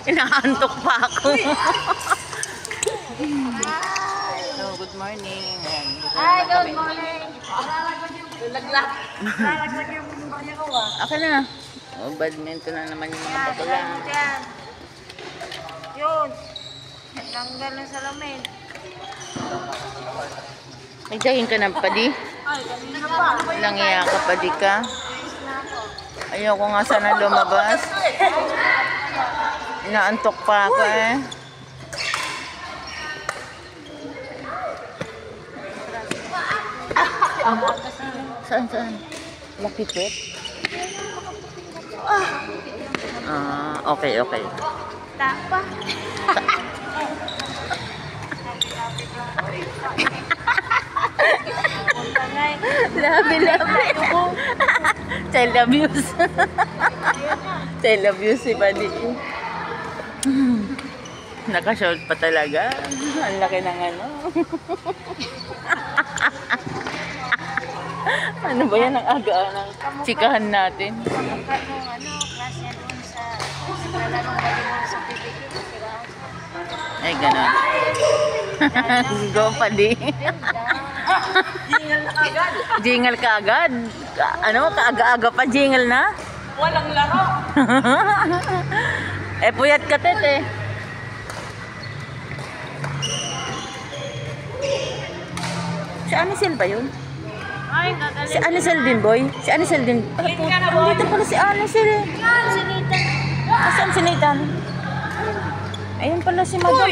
Inaantok pa ako. So, good morning. Ay, good morning. Laglag. Laglag yung bumaya ko Akin na. Oh, badminton na naman yung mga bakula. Yan. Yun. Tanggal na salamin. May dahing ka ng padi. Ay, kanina pa. Ilang iya ka padi ka. Ayoko nga sana lumabas. Inaantok pa ako eh. Saan? Lucky pet? Okay. Tapa. Labi. Child abuse. Child abuse si Padi. Naka-short pa talaga. Ang laki ng ano. Ano ba yan ang aga ng chikahan natin? Kamukha nung class niya doon sa naglalaro volleyball sa PPQ. Ay, gano'n. Go, Padi. Jingle na agad. Jingle ka agad. Ano? Kaaga-aga pa jingle na? Walang laro. Puyat ka, tete. Si Anisel ba yun? Ay, gagaling. Si Anisel din, boy? Si Anisel din. Dito pala si Anisel. Yan, sinita. Saan si Nathan? Ayun pala si Madam.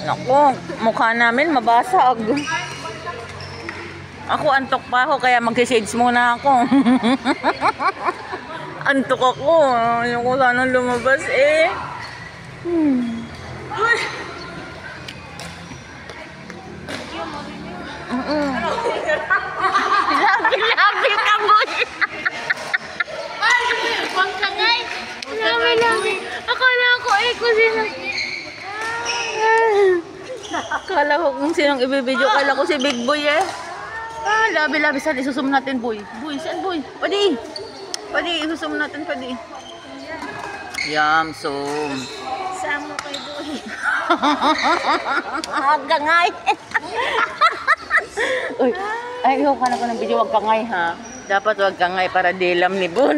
Naku, mukha namin mabasag. Ako, antok pa ako, kaya mag-shades muna ako. Antok ako. Ayoko sana lumabas eh. Labi ka, boy. Huwag ka ngay. Labi. Akala ko kung sino. Akala ko kung sinong ibibidyo. Akala ko si Big Boy eh. Labi. Saan isusum natin, boy? Boy, saan, boy? Padi, isusum natin, Padi. Yamsum. Sama kay Boy. Gangay. Uy, ayaw ka na ko ng video. Huwag kangay, ha? Dapat huwag kangay para dilam ni Bon.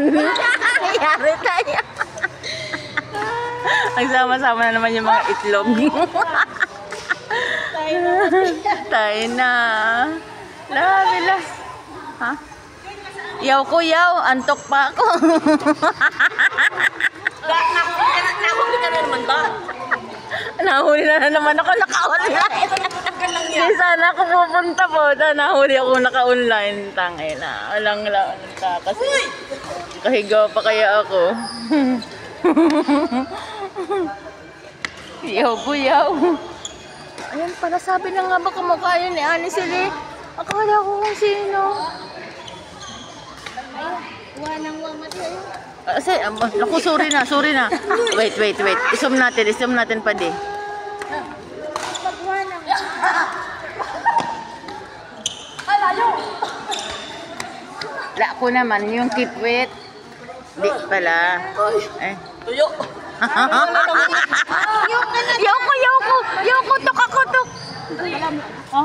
Yari tayo. Nagsama-sama na naman yung mga itlog. Tayo na. Labi. Ha? Yaw ko, antok pa ako. Nahuli ka na naman ba? Nahuli na naman ako, naka-online. Hindi sana ako pupunta po. Nahuli ako naka-online. Tangay na. Walang ka. Kasi kahigaw pa kaya ako. Yaw. Ayan pala, sabi na nga ba kumukha yun ni Anisel eh. Akala ko kung sino. Wanang wamatay. Kasi, naku, sorry na. Wait. Isum natin pa di. Pagwanang. La ko naman, yung kipwit. Di pala. Tuyo. Yaw ko, tok. Ha?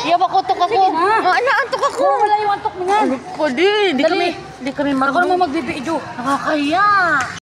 Yaw ako, tok ako. Naantok ako. Wala yung antok mo yan. Pwede, di kami marunong. Ako naman magbibidyo. Nakakaya.